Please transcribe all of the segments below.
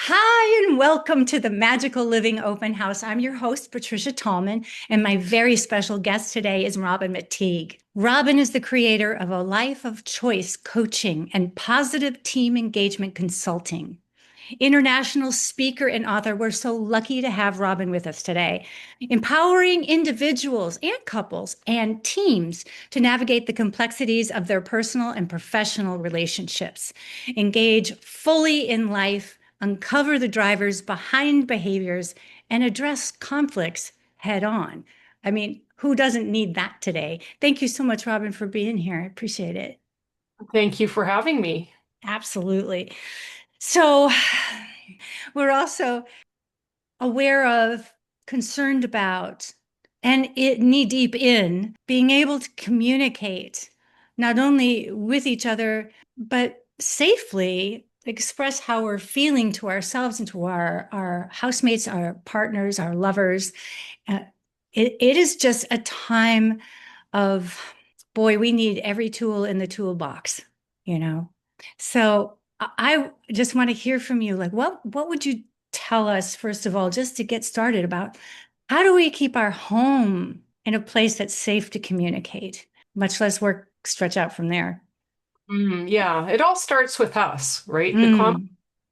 Hi, and welcome to the Magical Living Open House. I'm your host, Patricia Tallman, and my very special guest today is Robyn McTague. Robyn is the creator of a life of choice coaching and positive team engagement consulting. International speaker and author, we're so lucky to have Robyn with us today, empowering individuals and couples and teams to navigate the complexities of their personal and professional relationships, engage fully in life, uncover the drivers behind behaviors, and address conflicts head on. I mean, who doesn't need that today? Thank you so much, Robyn, for being here. I appreciate it. Thank you for having me. Absolutely. So, we're also aware of, concerned about, and it knee deep in being able to communicate not only with each other, but safely express how we're feeling to ourselves and to our housemates, our partners, our lovers. Uh, it is just a time of, boy, we need every tool in the toolbox, you know? So I just want to hear from you. Like, what would you tell us, first of all, just to get started about how do we keep our home in a place that's safe to communicate, much less work stretch out from there? Yeah, it all starts with us, right? The common Mm.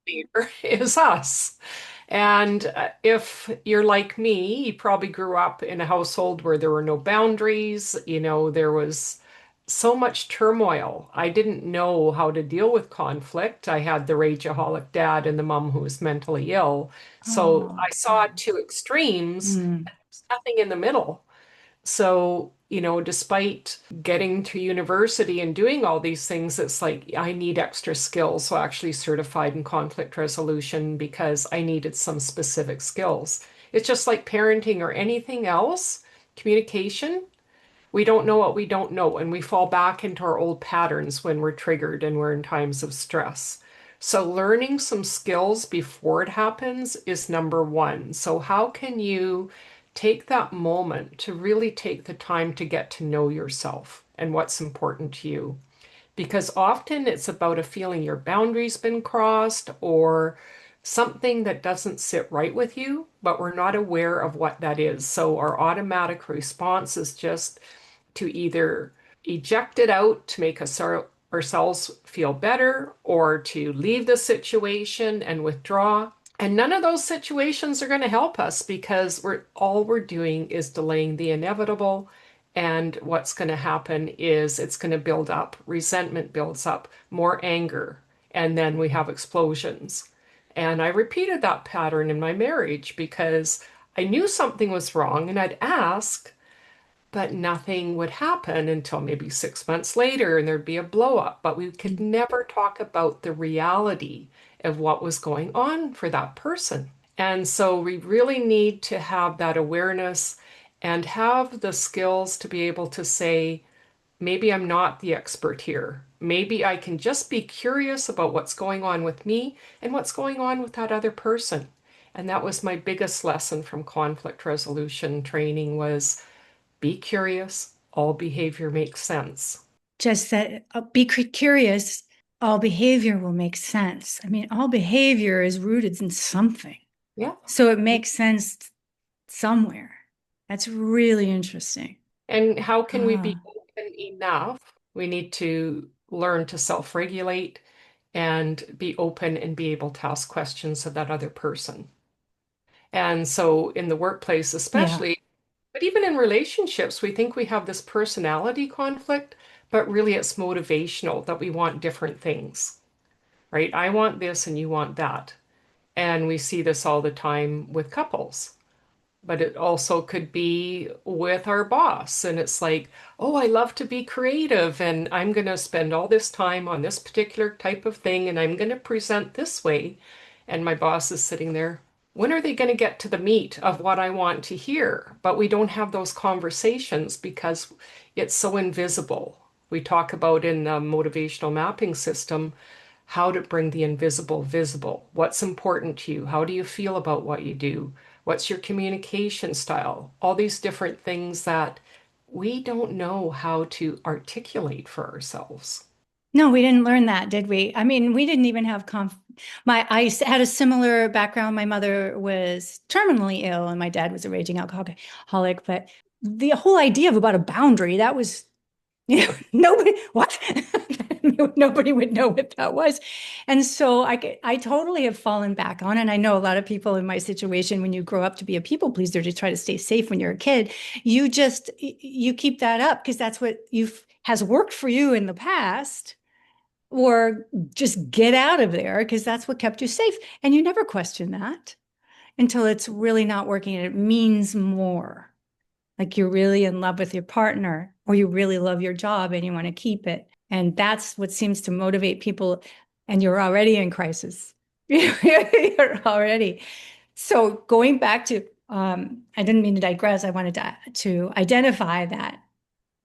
leader is us. And if you're like me, you probably grew up in a household where there were no boundaries. There was so much turmoil. I didn't know how to deal with conflict. I had the rageaholic dad and the mom who was mentally ill. So Oh, I saw two extremes, mm. and there's nothing in the middle. So, despite getting to university and doing all these things, it's like I need extra skills. So, I actually certified in conflict resolution because I needed some specific skills. It's just like parenting or anything else, communication. We don't know what we don't know, and we fall back into our old patterns when we're triggered and we're in times of stress. So, learning some skills before it happens is number one. So, how can you take that moment to really take the time to get to know yourself and what's important to you? Because often it's about a feeling your boundaries been crossed or something that doesn't sit right with you, but we're not aware of what that is. So, our automatic response is just to either eject it out to make ourselves feel better or to leave the situation and withdraw. And none of those situations are going to help us because we're doing is delaying the inevitable. And what's going to happen is it's going to build up, resentment builds up, more anger, and then we have explosions. And I repeated that pattern in my marriage because I knew something was wrong and I'd ask, but nothing would happen until maybe 6 months later and there'd be a blow up. But we could never talk about the reality of what was going on for that person. And so we really need to have that awareness and have the skills to be able to say, maybe I'm not the expert here. Maybe I can just be curious about what's going on with me and what's going on with that other person. And that was my biggest lesson from conflict resolution training was be curious. All behavior makes sense. Just that be curious, all behavior will make sense. I mean, all behavior is rooted in something. Yeah. So it makes sense somewhere. That's really interesting. And how can we be Ah, open enough? We need to learn to self-regulate and be open and be able to ask questions of that other person. And so in the workplace, yeah. especially, but even in relationships, we think we have this personality conflict, but really it's motivational that we want different things, right? I want this and you want that. And we see this all the time with couples. But it also could be with our boss. And it's like, oh, I love to be creative and I'm going to spend all this time on this particular type of thing and I'm going to present this way. And my boss is sitting there. When are they going to get to the meat of what I want to hear? But we don't have those conversations because it's so invisible. We talk about in the motivational mapping system how to bring the invisible visible. What's important to you? How do you feel about what you do? What's your communication style? All these different things that we don't know how to articulate for ourselves. No, we didn't learn that, did we? I mean, we didn't even have Had a similar background. My mother was terminally ill, and my dad was a raging alcoholic. But the whole idea of about a boundary, that was, nobody, what? Nobody would know what that was. And so I totally have fallen back on, and I know a lot of people in my situation, when you grow up to be a people pleaser to try to stay safe when you're a kid, you keep that up because that's what has worked for you in the past, or just get out of there because that's what kept you safe. And you never question that until it's really not working and it means more. Like you're really in love with your partner, or you really love your job and you want to keep it. And that's what seems to motivate people. And you're already in crisis. You're already. So going back to, I didn't mean to digress. I wanted to identify that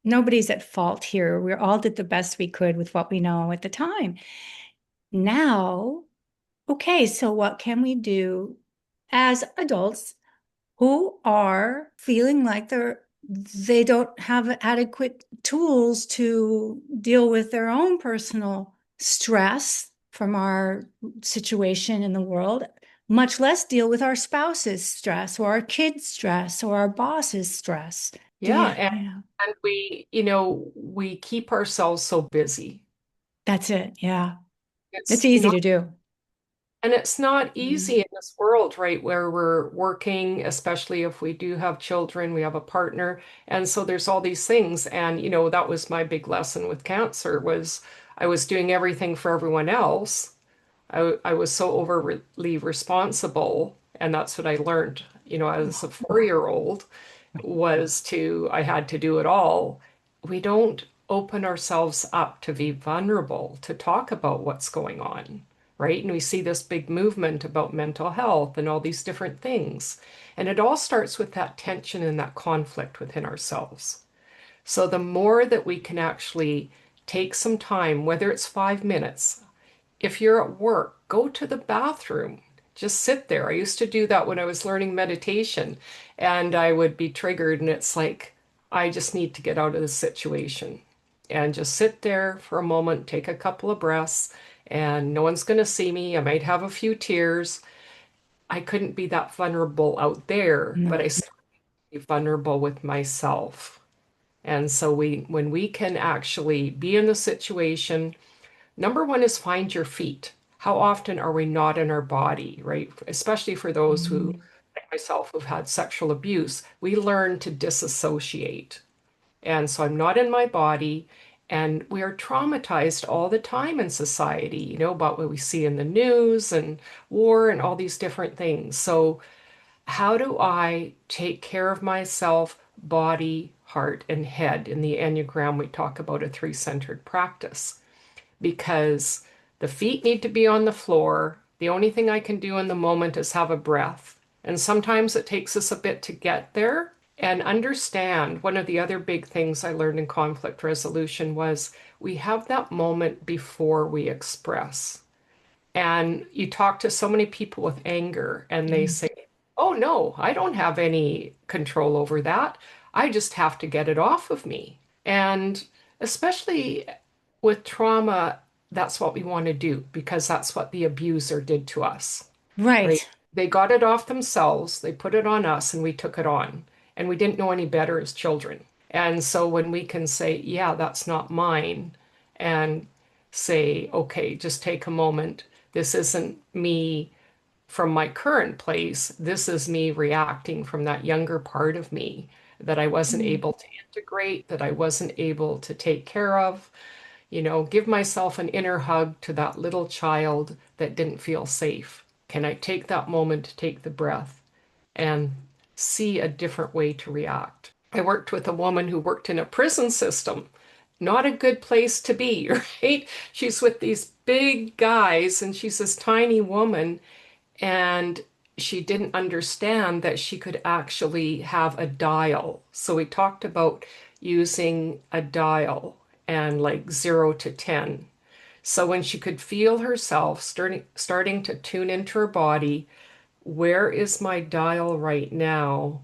nobody's at fault here. We all did the best we could with what we know at the time. Now, okay, so what can we do as adults who are feeling like they don't have adequate tools to deal with their own personal stress from our situation in the world, much less deal with our spouse's stress or our kids' stress or our boss's stress? Do Yeah, you, and, you know, and we keep ourselves so busy. that's it. Yeah. It's It's easy not, to do. and it's not Yeah. easy in this world, right, where we're working, especially if we do have children, we have a partner, and so there's all these things. And that was my big lesson with cancer was I was doing everything for everyone else. I was so overly responsible, and that's what I learned, as a 4-year-old was I had to do it all. We don't open ourselves up to be vulnerable, to talk about what's going on, right? And we see this big movement about mental health and all these different things. And it all starts with that tension and that conflict within ourselves. So the more that we can actually take some time, whether it's 5 minutes, if you're at work, go to the bathroom. Just sit there. I used to do that when I was learning meditation, and I would be triggered, and it's like, I just need to get out of the situation and just sit there for a moment, take a couple of breaths, and no one's going to see me. I might have a few tears. I couldn't be that vulnerable out there, but No. I still be vulnerable with myself. And so when we can actually be in the situation, number one is find your feet. How often are we not in our body, right? Especially for those who, Mm. like myself, who've had sexual abuse, we learn to disassociate. And so I'm not in my body. And we are traumatized all the time in society, about what we see in the news and war and all these different things. So, how do I take care of myself, body, heart, and head? In the Enneagram, we talk about a three-centered practice because the feet need to be on the floor. The only thing I can do in the moment is have a breath. And sometimes it takes us a bit to get there and understand. One of the other big things I learned in conflict resolution was we have that moment before we express. And you talk to so many people with anger, and they Mm. say, "Oh, no, I don't have any control over that. I just have to get it off of me." And especially with trauma, that's what we want to do because that's what the abuser did to us, right? Right. They got it off themselves, they put it on us, and we took it on. And we didn't know any better as children. And so when we can say, "Yeah, that's not mine," and say, "Okay, just take a moment. This isn't me from my current place. This is me reacting from that younger part of me that I wasn't Mm. able to integrate, that I wasn't able to take care of." Give myself an inner hug to that little child that didn't feel safe. Can I take that moment to take the breath and see a different way to react? I worked with a woman who worked in a prison system. Not a good place to be, right? She's with these big guys and she's this tiny woman, and she didn't understand that she could actually have a dial. So we talked about using a dial and like 0 to 10. So when she could feel herself starting to tune into her body, where is my dial right now?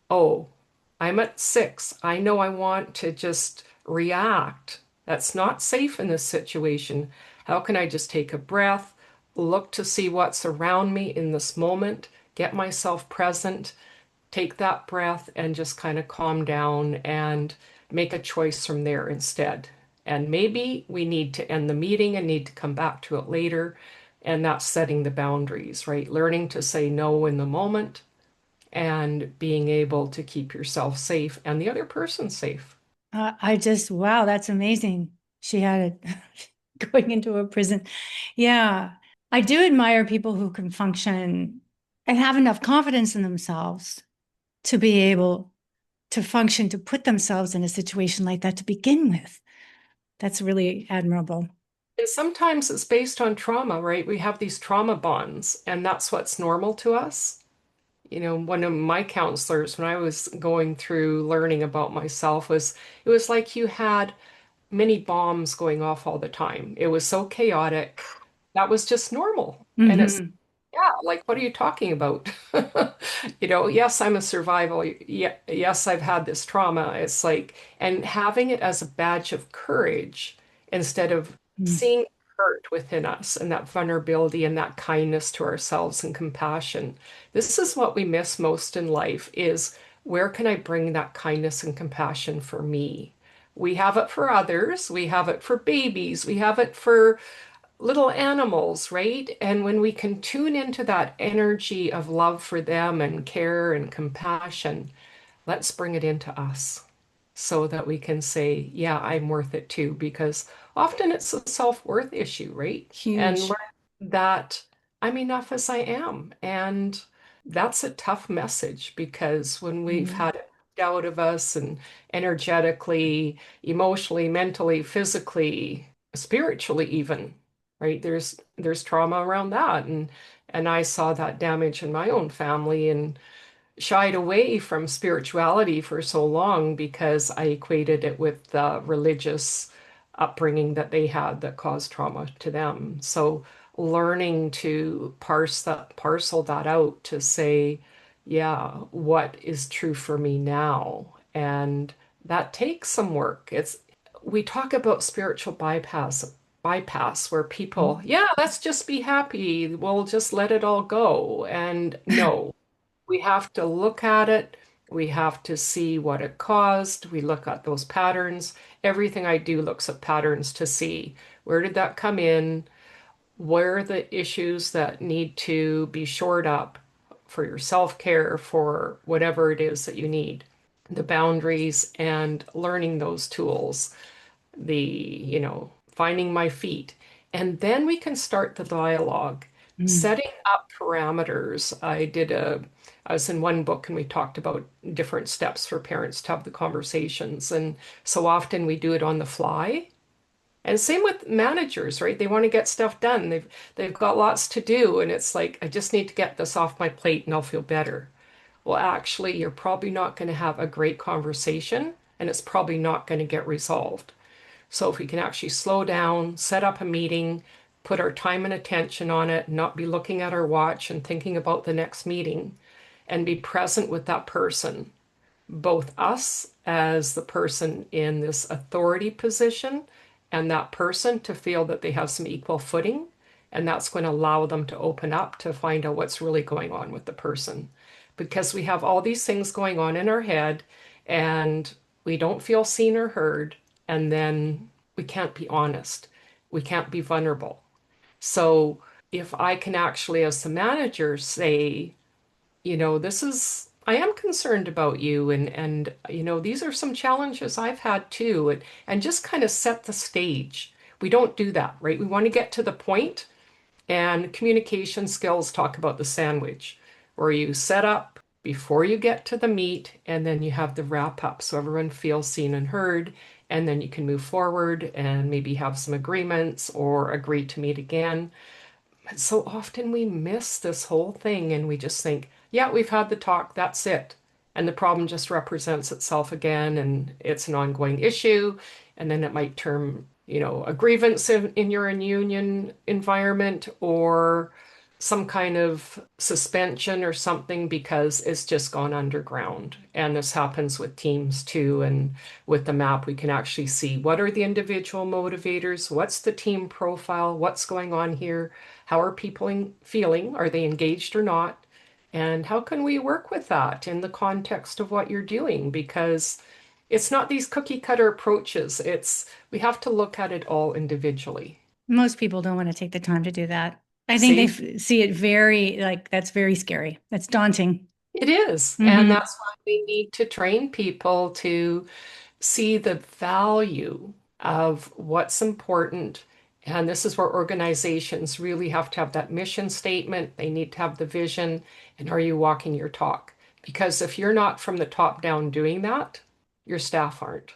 Oh, I'm at 6. I know I want to just react. That's not safe in this situation. How can I just take a breath? look to see what's around me in this moment, get myself present, take that breath, and just kind of calm down and make a choice from there instead. And maybe we need to end the meeting and need to come back to it later. And that's setting the boundaries, right? Learning to say no in the moment and being able to keep yourself safe and the other person safe. Wow, that's amazing. She had it going into a prison. Yeah. I do admire people who can function and have enough confidence in themselves to be able to function, to put themselves in a situation like that to begin with. That's really admirable. And sometimes it's based on trauma, right? We have these trauma bonds, and that's what's normal to us. You know, one of my counselors, when I was going through learning about myself, was it was like you had many bombs going off all the time. It was so chaotic. That was just normal. And it's, Hmm. yeah, like, what are you talking about? You know, yes, I'm a survival. Yeah, yes, I've had this trauma. It's like, and having it as a badge of courage instead of seeing hurt within us and that vulnerability and that kindness to ourselves and compassion. This is what we miss most in life is where can I bring that kindness and compassion for me? We have it for others. We have it for babies. We have it for little animals, right? And when we can tune into that energy of love for them and care and compassion, let's bring it into us so that we can say, yeah, I'm worth it too. Because often it's a self-worth issue, right? And Huge. learn that I'm enough as I am. And that's a tough message because when we've Mhm. had it out of us and energetically, emotionally, mentally, physically, spiritually even, right? There's trauma around that. And I saw that damage in my own family and shied away from spirituality for so long because I equated it with the religious upbringing that they had that caused trauma to them. So learning to parcel that out to say, yeah, what is true for me now? And that takes some work. It's we talk about spiritual bypass where people, yeah, let's just be happy. We'll just let it all go. And no, we have to look at it. We have to see what it caused. We look at those patterns. Everything I do looks at patterns to see where did that come in? Where are the issues that need to be shored up for your self-care, for whatever it is that you need, the boundaries and learning those tools, finding my feet. And then we can start the dialogue, Mm. setting up parameters. I was in one book and we talked about different steps for parents to have the conversations. And so often we do it on the fly. And same with managers, right? They want to get stuff done. They've got lots to do, and it's like, I just need to get this off my plate and I'll feel better. Well, actually, you're probably not going to have a great conversation, and it's probably not going to get resolved. So if we can actually slow down, set up a meeting, put our time and attention on it, not be looking at our watch and thinking about the next meeting, and be present with that person, both us as the person in this authority position and that person to feel that they have some equal footing. And that's going to allow them to open up to find out what's really going on with the person. Because we have all these things going on in our head and we don't feel seen or heard. And then we can't be honest. We can't be vulnerable. So if I can actually, as the manager, say, I am concerned about you and these are some challenges I've had too and just kind of set the stage. We don't do that, right? We want to get to the point and communication skills talk about the sandwich where you set up before you get to the meat and then you have the wrap up so everyone feels seen and heard and then you can move forward and maybe have some agreements or agree to meet again. But so often we miss this whole thing and we just think, yeah, we've had the talk, that's it. And the problem just represents itself again and it's an ongoing issue. And then it might turn, a grievance in your union environment or some kind of suspension or something because it's just gone underground. And this happens with teams too. And with the map, we can actually see what are the individual motivators, what's the team profile, what's going on here, how are people feeling, are they engaged or not? And how can we work with that in the context of what you're doing? Because it's not these cookie cutter approaches. It's we have to look at it all individually. Most people don't want to take the time to do that. I think they See? see it very, like, that's very scary. That's daunting. It is. And Hmm. that's why we need to train people to see the value of what's important. And this is where organizations really have to have that mission statement. They need to have the vision. And are you walking your talk? Because if you're not from the top down doing that, your staff aren't.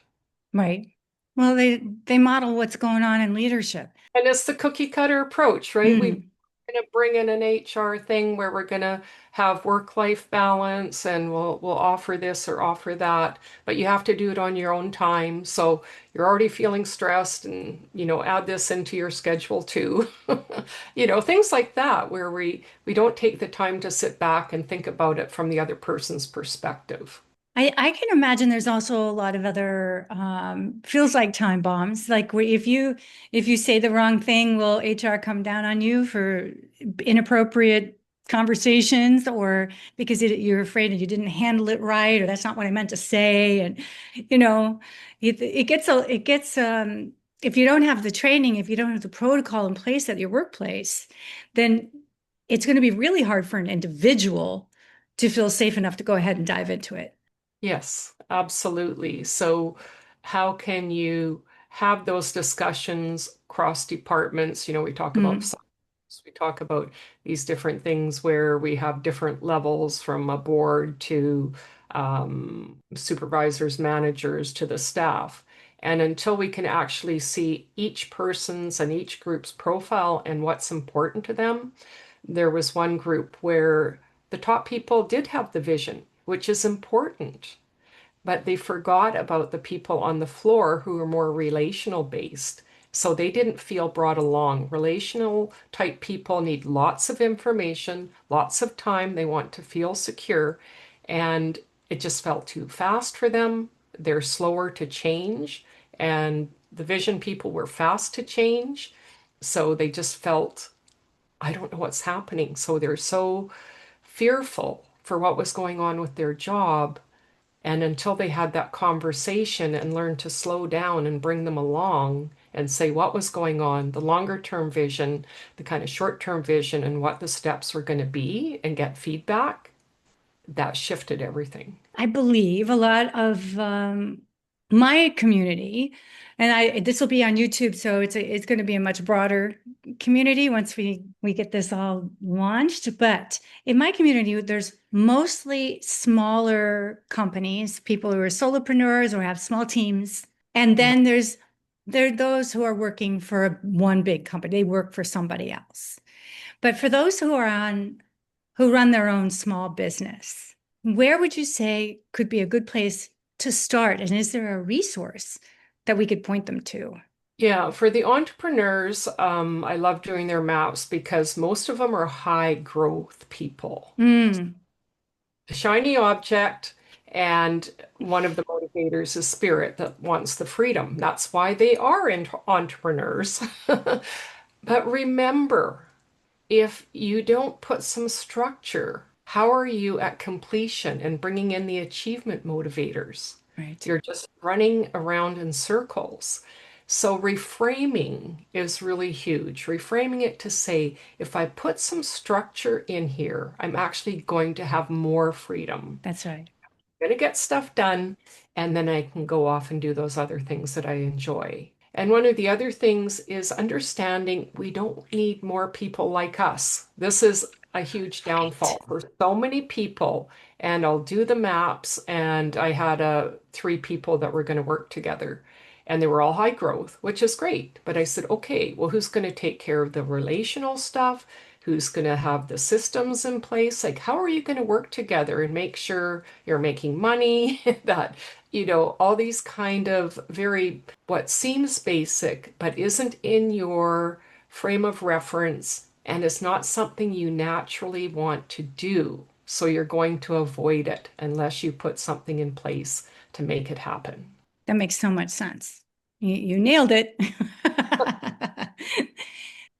Right. Well, they model what's going on in leadership. And it's the cookie cutter approach, right? We're Hmm. going to bring in an HR thing where we're going to have work-life balance and we'll offer this or offer that, but you have to do it on your own time. So you're already feeling stressed and, add this into your schedule too. Things like that where we don't take the time to sit back and think about it from the other person's perspective. I can imagine there's also a lot of other feels like time bombs. Like if you say the wrong thing, will HR come down on you for inappropriate conversations, or because you're afraid that you didn't handle it right, or that's not what I meant to say. And you know, it gets if you don't have the training, if you don't have the protocol in place at your workplace, then it's going to be really hard for an individual to feel safe enough to go ahead and dive into it. Yes, absolutely. So, how can you have those discussions cross departments? We talk about Mm. science, we talk about these different things where we have different levels from a board to supervisors, managers to the staff. And until we can actually see each person's and each group's profile and what's important to them, there was one group where the top people did have the vision, which is important, but they forgot about the people on the floor who are more relational based. So they didn't feel brought along. Relational type people need lots of information, lots of time. They want to feel secure. And it just felt too fast for them. They're slower to change. And the vision people were fast to change. So they just felt, I don't know what's happening. So they're so fearful for what was going on with their job, and until they had that conversation and learned to slow down and bring them along and say what was going on, the longer term vision, the kind of short term vision, and what the steps were going to be, and get feedback, that shifted everything. I believe a lot of my community, and I this will be on YouTube, so it's going to be a much broader community once we get this all launched. But in my community, there's mostly smaller companies, people who are solopreneurs or have small teams, and Yeah. then there are those who are working for one big company. They work for somebody else. But for those who run their own small business, where would you say could be a good place to start? And is there a resource that we could point them to? Yeah, for the entrepreneurs, I love doing their maps because most of them are high growth people. Mm, A shiny object, and one of the motivators is spirit that wants the freedom. That's why they are entrepreneurs. But remember, if you don't put some structure, how are you at completion and bringing in the achievement motivators? right. You're just running around in circles. So reframing is really huge. Reframing it to say, if I put some structure in here, I'm actually going to have more freedom. That's right. Going to get stuff done, and then I can go off and do those other things that I enjoy. And one of the other things is understanding we don't need more people like us. This is a huge Right. downfall for so many people. And I'll do the maps, and I had three people that were going to work together, and they were all high growth, which is great. But I said, okay, well, who's going to take care of the relational stuff? Who's going to have the systems in place? Like, how are you going to work together and make sure you're making money? That, all these kind of very, what seems basic, but isn't in your frame of reference and it's not something you naturally want to do. So you're going to avoid it unless you put something in place to make it happen. That makes so much sense. You nailed it.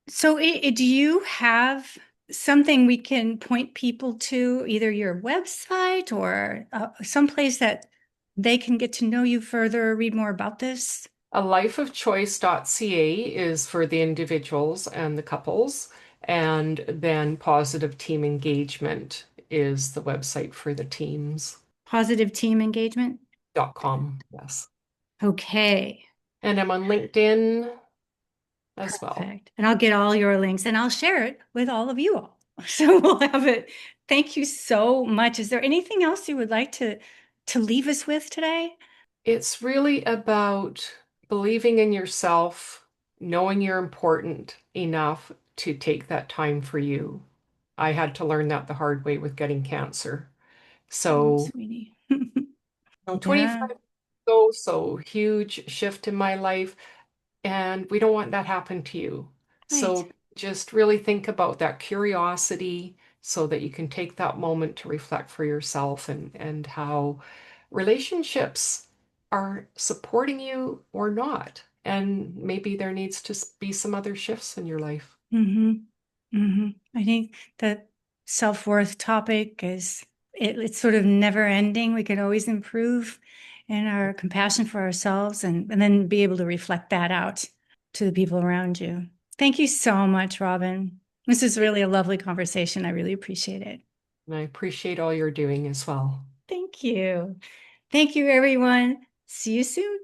So, do you have something we can point people to, either your website or someplace that they can get to know you further, read more about this? A lifeofchoice.ca is for the individuals and the couples, and then positive team engagement is the website for the teams. Positive team engagement? .com, yes. Okay, And I'm on LinkedIn as well. perfect. And I'll get all your links and I'll share it with all of you all. So we'll have it. Thank you so much. Is there anything else you would like to leave us with today? It's really about believing in yourself, knowing you're important enough to take that time for you. I had to learn that the hard way with getting cancer. Oh, So, sweetie. 25 Yeah, years ago, so huge shift in my life, and we don't want that happen to you. right. So just really think about that curiosity so that you can take that moment to reflect for yourself and how relationships are supporting you or not. And maybe there needs to be some other shifts in your life. hmm I think that self-worth topic it's sort of never ending. We can always improve in our compassion for ourselves and then be able to reflect that out to the people around you. Thank you so much, Robyn. This is really a lovely conversation. I really appreciate it. And I appreciate all you're doing as well. Thank you. Thank you, everyone. See you soon.